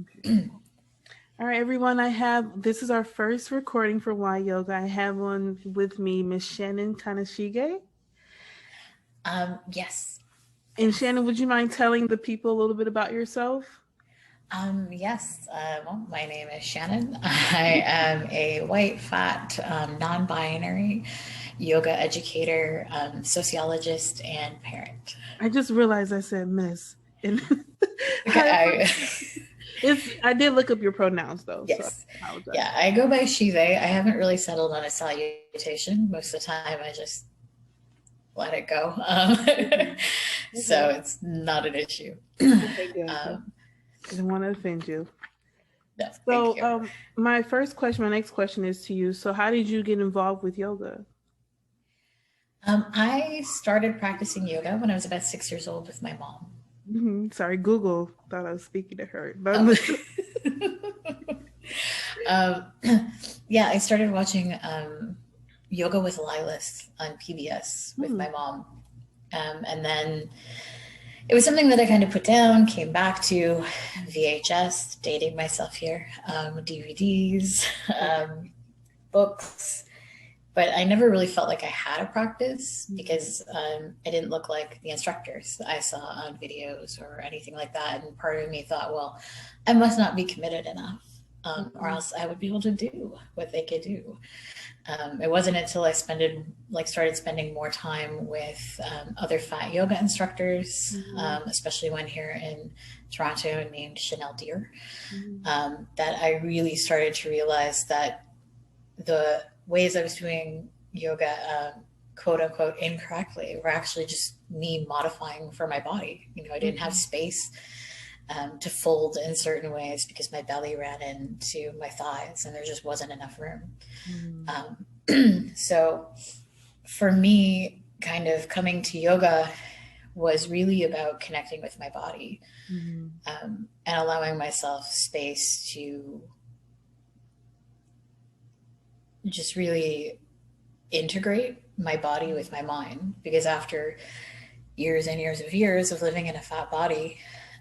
Okay. All right, everyone. This is our first recording for Why Yoga. I have on with me Miss Shannon Kaneshige. Yes, And yes, Shannon, would you mind telling the people a little bit about yourself? yes. Well, my name is Shannon. I am a white, fat, non-binary yoga educator, sociologist, and parent. I just realized I said Miss. And Okay, I did look up your pronouns though, so yes, I apologize. yeah. I go by she/they. I haven't really settled on a salutation. Most of the time, I just let it go. Okay. So Okay. it's not an issue. Okay, good. Good. um, I didn't want to offend you. no, thank So, you. my next question is to you. So, how did you get involved with yoga? I started practicing yoga when I was about 6 years old with my mom. Sorry, Google thought I was speaking to her, but Oh. um, yeah, I started watching Yoga with Lilas on PBS with hmm, my mom. And then it was something that I kind of put down, came back to VHS, dating myself here, DVDs, books. But I never really felt like I had a practice because I didn't look like the instructors I saw on videos or anything like that. And part of me thought, well, I must not be committed enough, or else I would be able to do what they could do. It wasn't until started spending more time with other fat yoga instructors, hmm, especially one here in Toronto named Chanel Deer, hmm, that I really started to realize that the ways I was doing yoga, quote unquote, incorrectly were actually just me modifying for my body. I didn't have hmm, space to fold in certain ways because my belly ran into my thighs and there just wasn't enough room. hmm, So for me, kind of coming to yoga was really about connecting with my body, hmm, and allowing myself space to just really integrate my body with my mind. Because after years of living in a fat body,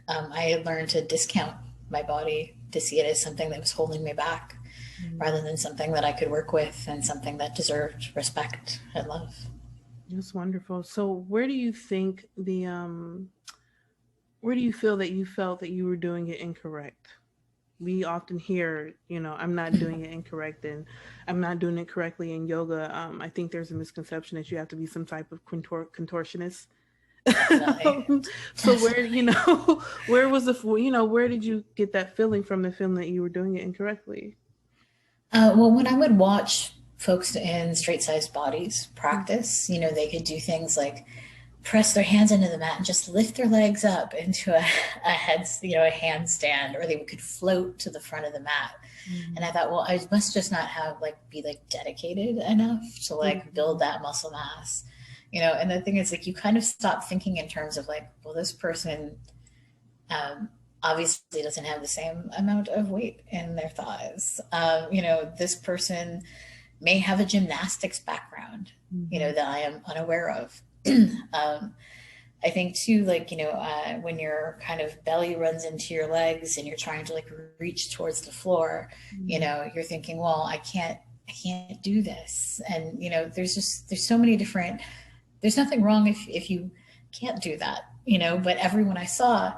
I had learned to discount my body, to see it as something that was holding me back hmm. rather than something that I could work with and something that deserved respect and love. That's wonderful. So, where do you feel that you felt that you were doing it incorrect? We often hear, I'm not doing it incorrect and I'm not doing it correctly in yoga. I think there's a misconception that you have to be some type of contortionist. Definitely. So where, Definitely. where was where did you get that feeling from, the feeling that you were doing it incorrectly? Well, when I would watch folks in straight sized bodies practice, they could do things like press their hands into the mat and just lift their legs up into a handstand, or they could float to the front of the mat. And I Mm-hmm. thought, well, I must just not be dedicated enough to build Mm-hmm. that muscle mass. And the thing is, you kind of stop thinking in terms of well, this person obviously doesn't have the same amount of weight in their thighs. This person may have a gymnastics background, Mm-hmm. that I am unaware of. um, I think too, when your kind of belly runs into your legs and you're trying to reach towards the floor, you're thinking, well, I can't do this. And, there's so many different, there's nothing wrong if you can't do that, but everyone I saw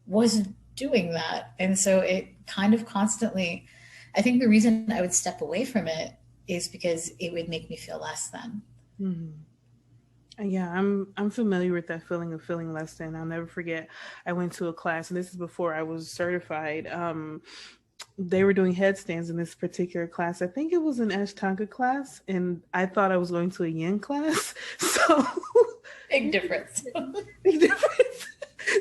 wasn't doing that. And so it kind of constantly, I think the reason I would step away from it is because it would make me feel less than. Mm-hmm. Yeah, I'm familiar with that feeling of feeling less than. I'll never forget. I went to a class, and this is before I was certified. They were doing headstands in this particular class. I think it was an Ashtanga class, and I thought I was going to a Yin class. So Big difference. big difference.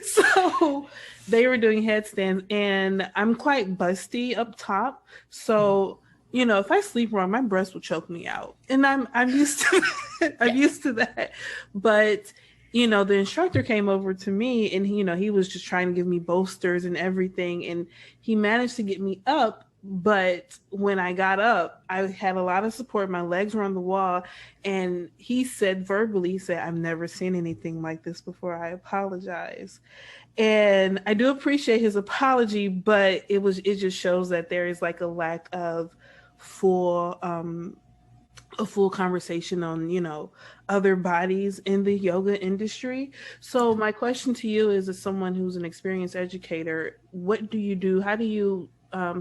So they were doing headstands, and I'm quite busty up top. So if I sleep wrong, my breast will choke me out, and I'm used to that. I'm Yeah. used to that. But the instructor came over to me, and he was just trying to give me bolsters and everything, and he managed to get me up. But when I got up, I had a lot of support. My legs were on the wall. And he said verbally, he said, I've never seen anything like this before. I apologize. And I do appreciate his apology, but it just shows that there is like a lack of full a full conversation on, other bodies in the yoga industry. So my question to you is, as someone who's an experienced educator, what do you do? How do you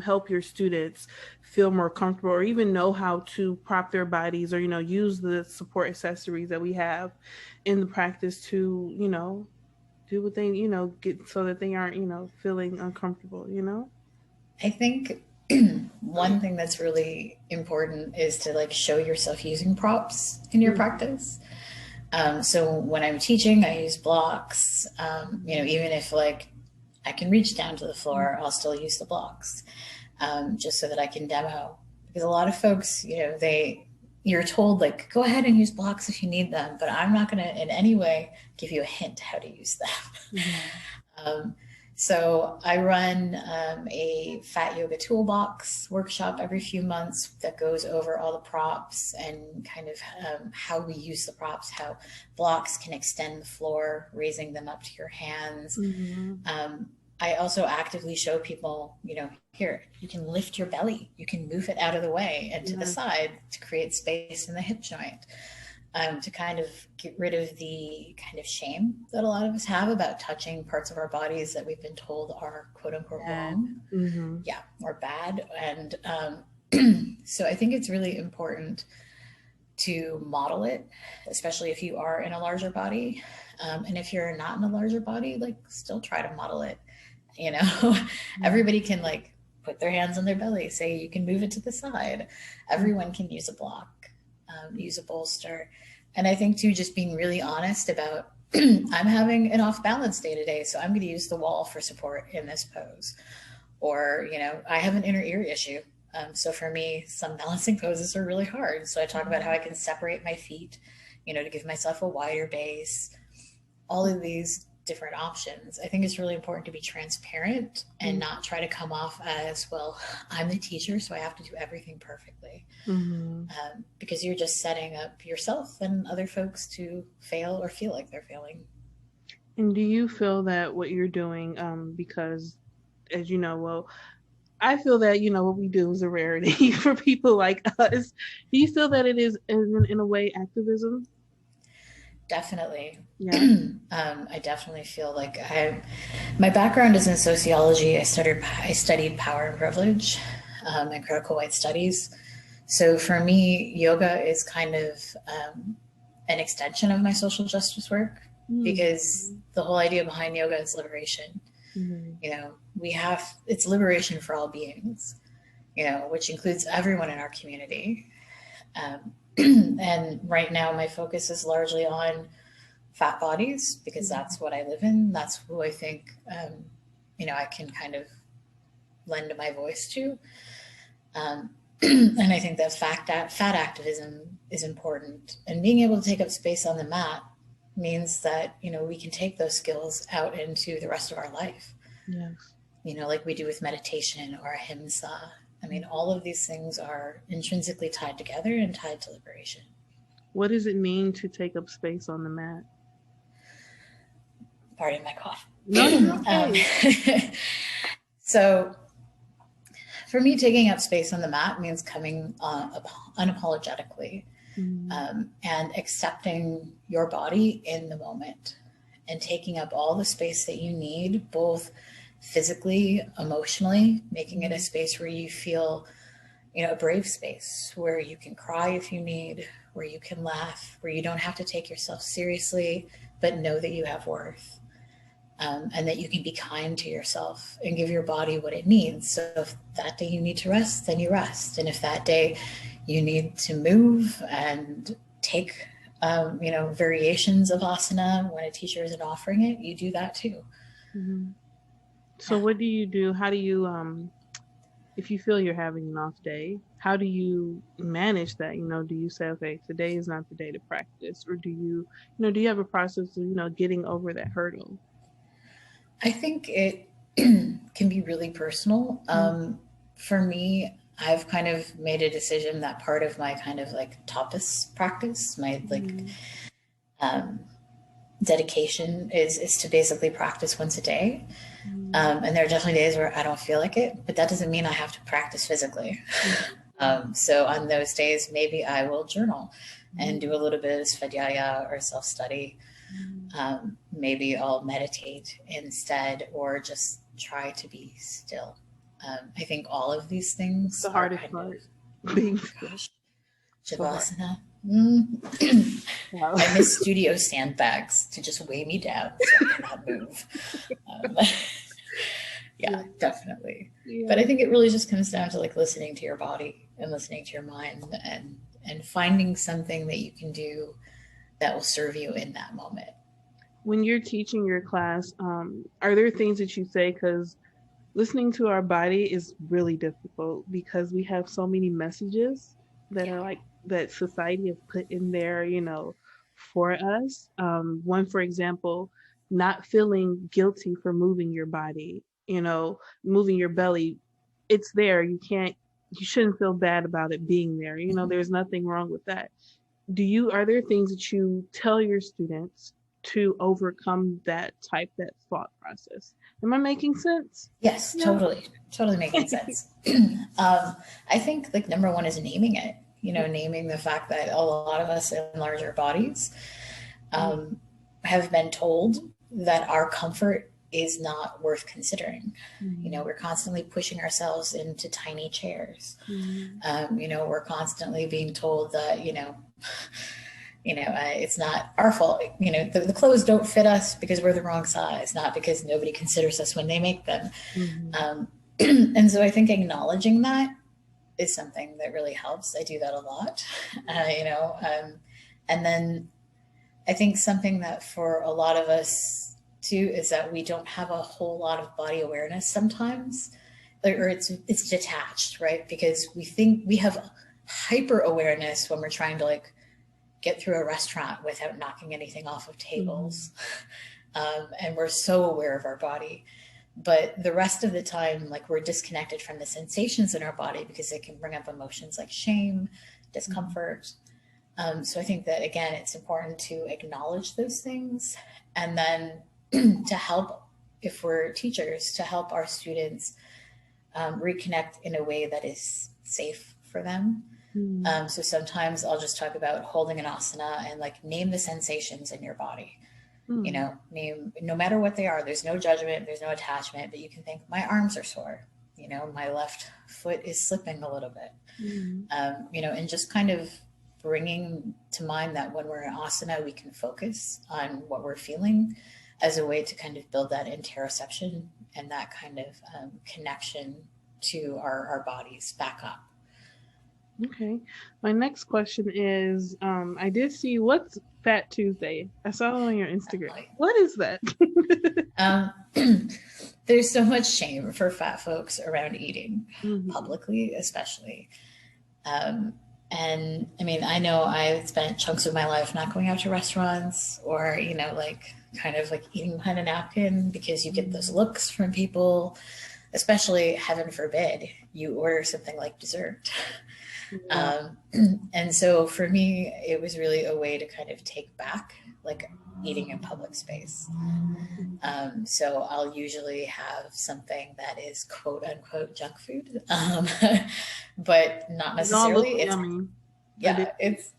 help your students feel more comfortable, or even know how to prop their bodies, or use the support accessories that we have in the practice to do what they get, so that they aren't feeling uncomfortable. I think one thing that's really important is to like show yourself using props in your Mm-hmm. practice. So when I'm teaching, I use blocks. Even if like I can reach down to the floor, I'll still use the blocks, just so that I can demo. Because a lot of folks, you're told like go ahead and use blocks if you need them, but I'm not going to in any way give you a hint how to use them. Yeah. Um, so I run a fat yoga toolbox workshop every few months that goes over all the props and kind of how we use the props, how blocks can extend the floor, raising them up to your hands. Mm-hmm. Um, I also actively show people, here, you can lift your belly, you can move it out of the way and to the Yes. side to create space in the hip joint, to kind of get rid of the kind of shame that a lot of us have about touching parts of our bodies that we've been told are quote unquote Bad. wrong, Mm-hmm. yeah, or bad. And so I think it's really important to model it, especially if you are in a larger body. And if you're not in a larger body, like still try to model it. You know, Yeah. everybody can like put their hands on their belly, say you can move it to the side. Everyone can use a block, use a bolster. And I think too, just being really honest about I'm having an off balance day today, so I'm going to use the wall for support in this pose. Or, I have an inner ear issue. So for me, some balancing poses are really hard. So I talk about how I can separate my feet, to give myself a wider base, all of these different options. I think it's really important to be transparent and not try to come off as, well, I'm the teacher, so I have to do everything perfectly. Mm-hmm. Because you're just setting up yourself and other folks to fail or feel like they're failing. And do you feel that what you're doing, because, as you know, well, I feel that what we do is a rarity for people like us. Do you feel that it is, in a way, activism? Definitely. Yeah. I definitely feel like my background is in sociology. I studied power and privilege, and critical white studies. So for me, yoga is kind of an extension of my social justice work, because Mm-hmm. the whole idea behind yoga is liberation. Mm-hmm. It's liberation for all beings, which includes everyone in our community. Um, and right now, my focus is largely on fat bodies because that's what I live in. That's who I think, I can kind of lend my voice to. Um, and I think that fat activism is important. And being able to take up space on the mat means that, we can take those skills out into the rest of our life, Yes. like we do with meditation or ahimsa. I mean, all of these things are intrinsically tied together and tied to liberation. What does it mean to take up space on the mat? Pardon my cough. No, you're um, okay. so, for me, taking up space on the mat means coming unapologetically, Mm-hmm. and accepting your body in the moment and taking up all the space that you need, both physically, emotionally, making it a space where you feel, a brave space where you can cry if you need, where you can laugh, where you don't have to take yourself seriously, but know that you have worth, and that you can be kind to yourself and give your body what it needs. So if that day you need to rest, then you rest. And if that day you need to move and take, variations of asana when a teacher isn't offering it, you do that too. Mm-hmm. So Yeah. what do you do? How do you, if you feel you're having an off day, how do you manage that? Do you say, okay, today is not the day to practice, or do you have a process of getting over that hurdle? I think it can be really personal. For me, I've kind of made a decision that part of my kind of like tapas practice, my like Mm, um, dedication is to basically practice once a day. mm, And there are definitely days where I don't feel like it, but that doesn't mean I have to practice physically. So on those days, maybe I will journal and do a little bit of svadhyaya or self study. mm. Maybe I'll meditate instead or just try to be still. I think all of these It's things the are hardest kind of, part. oh Being my still. gosh, So hard. Shavasana. Mm. Wow. I miss studio sandbags to just weigh me down so I cannot move. Um, Yeah. yeah, definitely. But Yeah. I think it really just comes down to like listening to your body and listening to your mind and finding something that you can do that will serve you in that moment. When you're teaching your class, are there things that you say? Because listening to our body is really difficult because we have so many messages that Yeah. are like that society has put in there, for us. One, for example, not feeling guilty for moving your body, moving your belly. It's there. You shouldn't feel bad about it being there. There's nothing wrong with that. Are there things that you tell your students to overcome that thought process? Am I making sense? Yes, Yeah. totally. Totally making sense. I think like number one is naming it, naming the fact that a lot of us in larger bodies um, have been told that our comfort is not worth considering. Mm-hmm. We're constantly pushing ourselves into tiny chairs. Mm-hmm. We're constantly being told that, it's not our fault. The clothes don't fit us because we're the wrong size, not because nobody considers us when they make them. Mm-hmm. Um, and so I think acknowledging that is something that really helps. I do that a lot, and then I think something that for a lot of us too is that we don't have a whole lot of body awareness sometimes, or it's detached, right? Because we think we have hyper awareness when we're trying to like get through a restaurant without knocking anything off of Mm-hmm. tables, and we're so aware of our body. But the rest of the time, like we're disconnected from the sensations in our body because they can bring up emotions like shame, discomfort. So I think that again, it's important to acknowledge those things and then to help, if we're teachers, to help our students reconnect in a way that is safe for them. Mm-hmm. So sometimes I'll just talk about holding an asana and like name the sensations in your body. Mm-hmm. Name no matter what they are. There's no judgment, there's no attachment, but you can think my arms are sore. My left foot is slipping a little bit. Mm-hmm. And just kind of bringing to mind that when we're in asana, we can focus on what we're feeling as a way to kind of build that interoception and that kind of connection to our bodies back up. Okay. My next question is, I did see what's Fat Tuesday. I saw it on your Instagram. Definitely. What is that? Um, there's so much shame for fat folks around eating, Mm-hmm. publicly, especially. Um, and I mean, I know I spent chunks of my life not going out to restaurants or, like kind of like eating behind a napkin because you get those looks from people, especially, heaven forbid, you order something like dessert. Yeah. Um, and so for me, it was really a way to kind of take back like eating in public space. So I'll usually have something that is quote unquote junk food, but not It all looks necessarily. It's yummy. I did. yeah, it's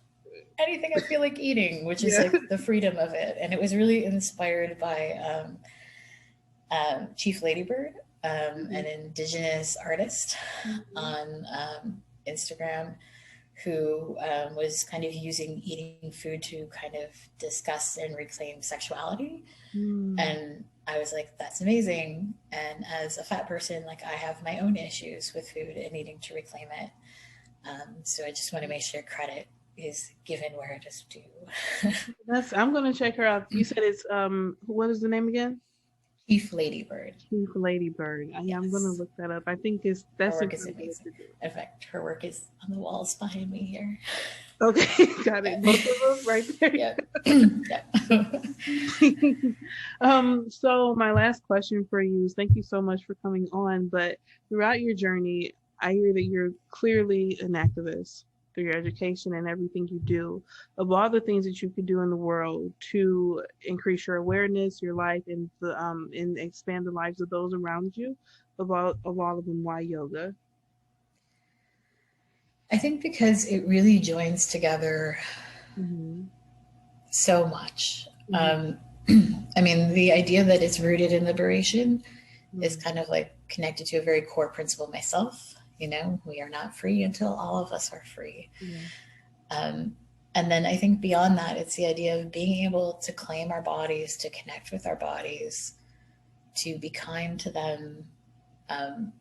anything I feel like eating, which is Yeah. like the freedom of it. And it was really inspired by Chief Ladybird, an indigenous artist Mm-hmm. on Instagram who was kind of using eating food to kind of discuss and reclaim sexuality. Mm-hmm. And I was like, that's amazing. And as a fat person, like I have my own issues with food and needing to reclaim it. So I just want to make sure credit is given where it is due. I'm gonna check her out. You said it's what is the name again? Chief Ladybird. Chief Ladybird. Yeah, I'm gonna Yes. look that up. I think it's Her that's a work is great way amazing. to do In fact, her work is on the walls behind me here. it. Okay, got it. Both Yeah. of them right there. Yep. Yep. So my last question for you is thank you so much for coming on. But throughout your journey, I hear that you're clearly an activist through your education and everything you do. Of all the things that you could do in the world to increase your awareness, your life, and expand the lives of those around you, of all of them, why yoga? I think because it really joins together Mm-hmm. so much. Mm-hmm. I mean, the idea that it's rooted in liberation is Mm-hmm. kind of like connected to a very core principle myself. You know, we are not free until all of us are free. Yeah. Um, and then I think beyond that, it's the idea of being able to claim our bodies, to connect with our bodies, to be kind to them. Um,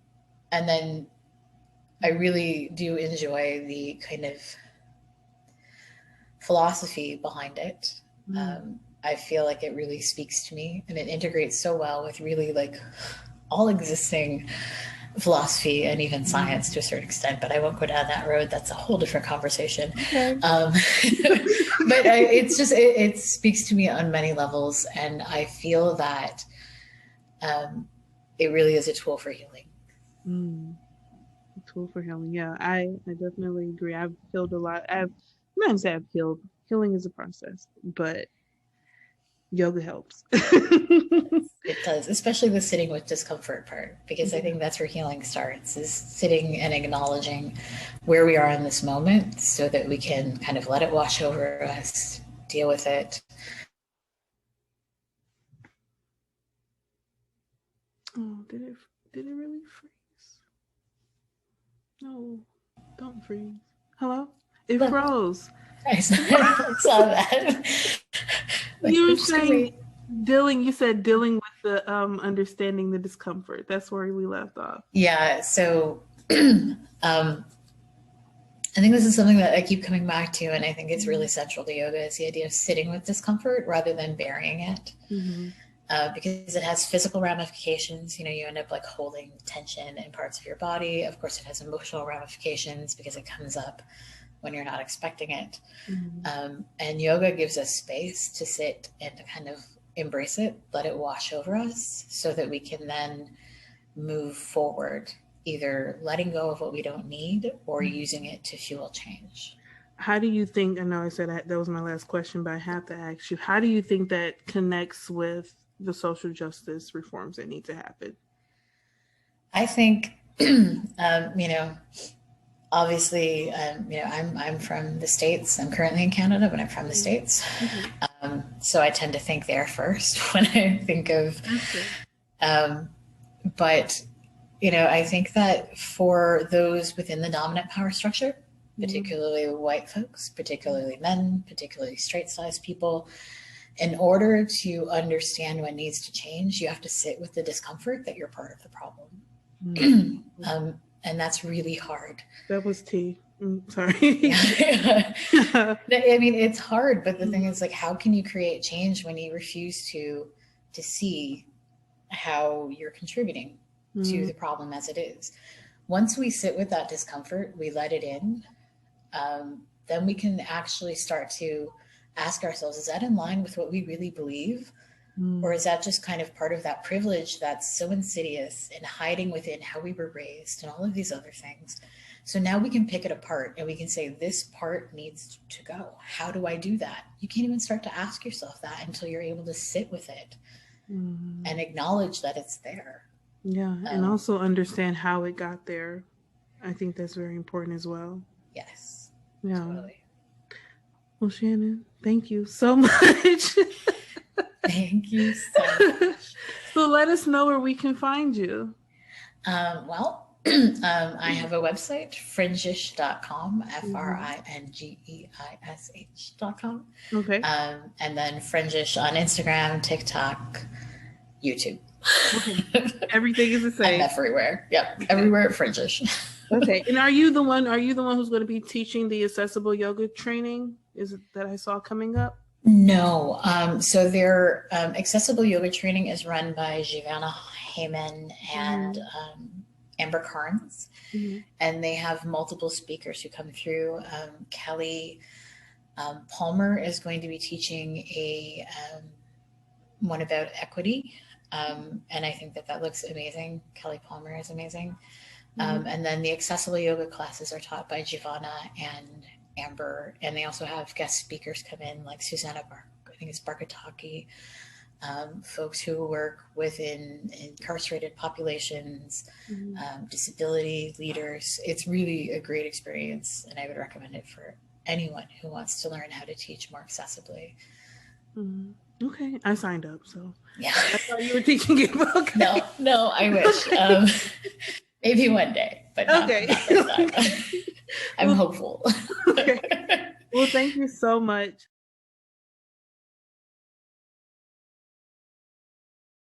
and then I really do enjoy the kind of philosophy behind it. Mm-hmm. I feel like it really speaks to me and it integrates so well with really like all existing philosophy and even science to a certain extent, but I won't go down that road. That's a whole different conversation. Okay. Um, it's just, it speaks to me on many levels. And I feel that um, it really is a tool for healing. Mm. A tool for healing. Yeah, I definitely agree. I've healed a lot. I'm not gonna say I've healed. Healing is a process, but yoga helps. It does, especially the sitting with discomfort part, because I Yeah. think that's where healing starts, is sitting and acknowledging where we are in this moment so that we can kind of let it wash over us, deal with it. Oh, did it really freeze? No, don't freeze. Hello? It Look, froze. I saw that. Like, You I'm were just gonna saying wait. you said dealing with the understanding the discomfort. That's where we left off. Yeah, so um, I think this is something that I keep coming back to, and I think it's really central to yoga is the idea of sitting with discomfort rather than burying it. Mm-hmm. Because it has physical ramifications. You know, you end up like holding tension in parts of your body. Of course, it has emotional ramifications because it comes up when you're not expecting it. Mm-hmm. And yoga gives us space to sit and to kind of embrace it, let it wash over us so that we can then move forward, either letting go of what we don't need or using it to fuel change. How do you think? I know I said that was my last question, but I have to ask you: how do you think that connects with the social justice reforms that need to happen? I think, you know, obviously, I'm from the States. I'm currently in Canada, but I'm from the States. Okay, So I tend to think there first when I think of, that's fair. um, but you know, I think that for those within the dominant power structure, Mm-hmm. particularly white folks, particularly men, particularly straight sized people, in order to understand what needs to change, you have to sit with the discomfort that you're part of the problem. Mm-hmm. And that's really hard. That was tea. Sorry. Yeah. Mm-hmm. I mean, it's hard, but the thing is, like, how can you create change when you refuse to see how you're contributing to Mm-hmm. the problem as it is? Once we sit with that discomfort, we let it in, then we can actually start to ask ourselves, is that in line with what we really believe? Or is that just kind of part of that privilege that's so insidious and hiding within how we were raised and all of these other things? So now we can pick it apart and we can say, this part needs to go. How do I do that? You can't even start to ask yourself that until you're able to sit with it Mm-hmm. and acknowledge that it's there. Yeah, and Um, also understand how it got there. I think that's very important as well. yes, Yeah. totally. Well, Shannon, thank you so much. Thank you so much. So let us know where we can find you. Well, I have a website, fringish.com, Mm-hmm. FRINGEISH.com. Okay. And then Fringish on Instagram, TikTok, YouTube. Okay. Everything is the I'm same. everywhere. Yep, Okay. everywhere at Fringish. Okay. And are you the one who's going to be teaching the accessible yoga training? Is it that I saw coming up? No. So their accessible yoga training is run by Giovanna Heyman and Mm-hmm. Amber Carnes. Mm-hmm. And they have multiple speakers who come through. Kelly Palmer is going to be teaching a one about equity. And I think that that looks amazing. Kelly Palmer is amazing. Mm-hmm. And then the accessible yoga classes are taught by Giovanna and Amber, and they also have guest speakers come in like Susanna I think it's Barkataki, folks who work within incarcerated populations, Mm-hmm. disability leaders. It's really a great experience, and I would recommend it for anyone who wants to learn how to teach more accessibly. Mm-hmm. Okay, I signed up, so Yeah. I thought you were teaching it. But okay. No, no, I wish. Okay. Maybe one day, but not Okay. not this time. Okay. I'm Well, hopeful. okay. Well, thank you so much.